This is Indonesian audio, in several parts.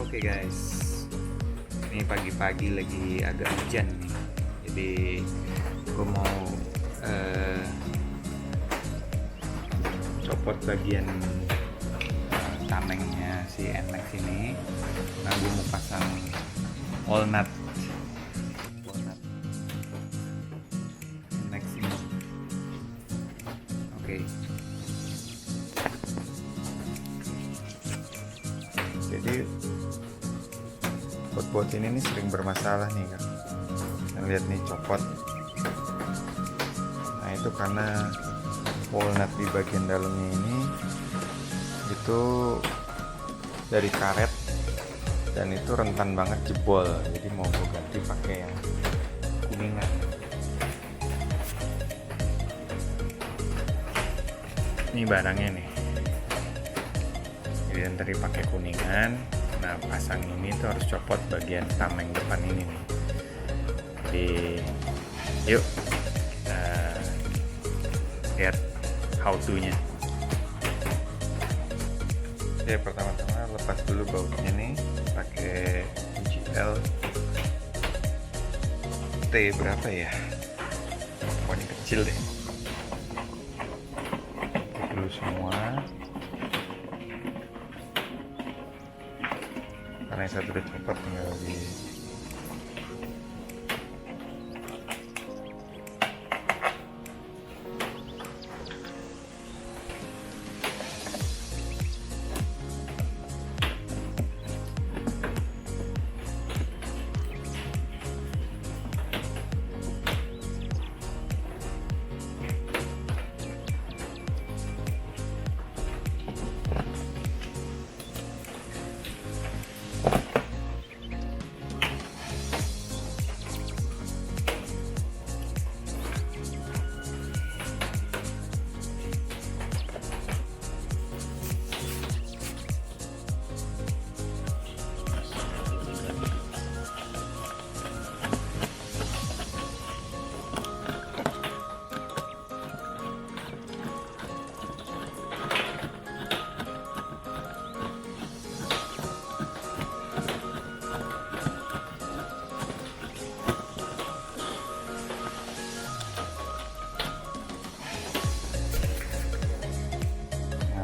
Oke guys, ini pagi-pagi lagi agak hujan nih, jadi gue mau copot bagian tamengnya si NMAX ini. Nah, gue mau pasang walnut NMAX ini. Oke. Jadi baut ini nih sering bermasalah nih kan. Lihat nih copot. Nah, itu karena walnut di bagian dalamnya ini itu dari karet dan itu rentan banget jebol. Jadi mau gue ganti pakai yang kuningan. Ini barangnya nih. Jadi tadi pakai kuningan. Nah, pasang ini tuh harus copot bagian tameng depan ini nih. Jadi yuk kita lihat how to-nya. Oke, pertama-tama lepas dulu bautnya nih pakai windshield T berapa ya? Pokoknya kecil deh. Dulu semua. Karena yang satu udah copot, tinggal di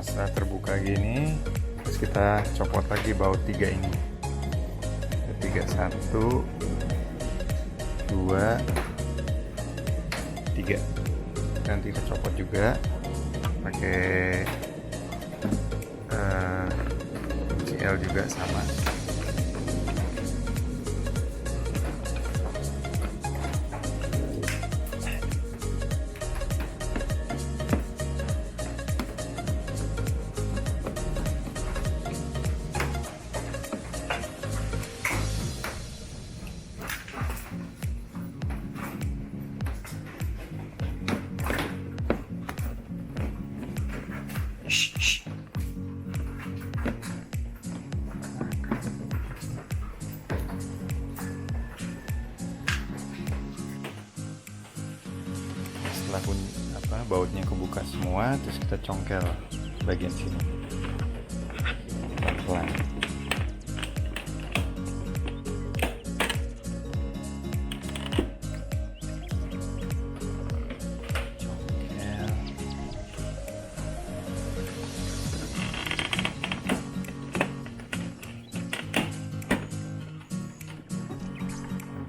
setelah terbuka gini, terus kita copot lagi baut 3 ini. 3, 1 2 3. Nanti kita copot juga pakai CL juga sama. Setelah bautnya kebuka semua, terus kita congkel bagian sini pelan-pelan.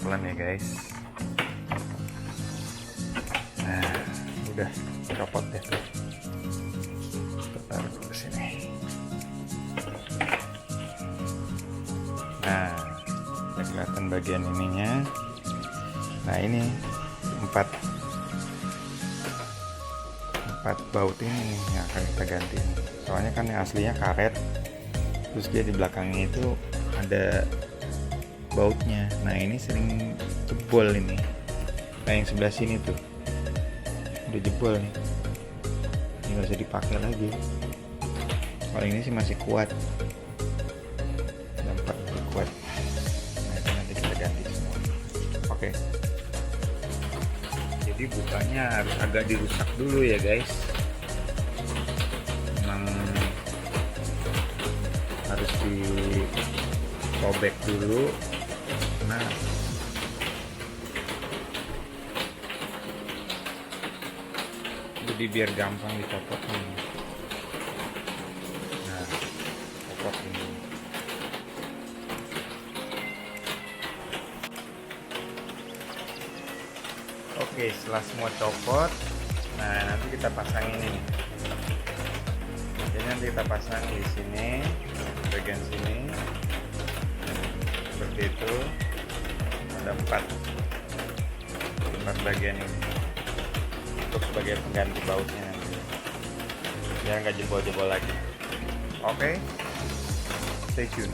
Pelan ya guys. Nah, udah copot deh tuh. Kita taruh ke sini. Nah, udah kelihatan bagian ininya. Nah, ini empat baut ini nih yang akan kita ganti. Soalnya kan yang aslinya karet, terus dia di belakangnya itu ada bautnya. Nah, ini sering jebol ini. Nah, yang sebelah sini tuh udah jebol nih. Ini nggak bisa dipakai lagi. Kalau ini sih masih kuat. Dampak masih kuat. Nah, itu nanti kita ganti semua. Oke. Jadi bukanya harus agak dirusak dulu ya guys. Memang harus di sobek dulu. Nah, jadi biar gampang dicopotnya. Nah, copot ini. Oke, setelah semua copot, nah nanti kita pasang ini nih. Jadi nanti kita pasang di sini, bagian sini, seperti itu. Ada empat bagian ini untuk sebagai pengganti bautnya nanti, biar nggak jebol-jebol lagi. Oke, stay tune.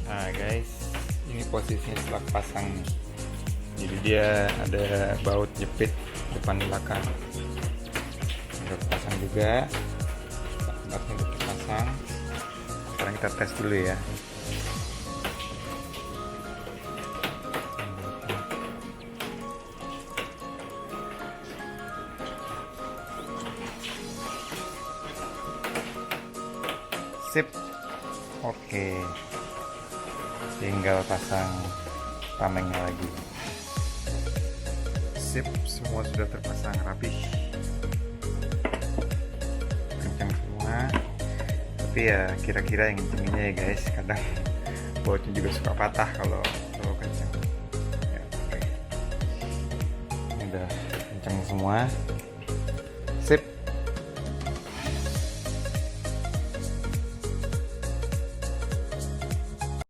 Nah guys, ini posisinya setelah pasang nih. Jadi dia ada baut jepit depan belakang. Udah pasang juga, tempatnya udah terpasang. Sekarang kita tes dulu ya. Sip, oke. Tinggal pasang tamengnya lagi. Sip, semua sudah terpasang rapi, kencang semua. Tapi ya kira-kira yang kencang ya guys, kadang bautnya juga suka patah kalau kencang ya, oke. Ini udah kencang semua.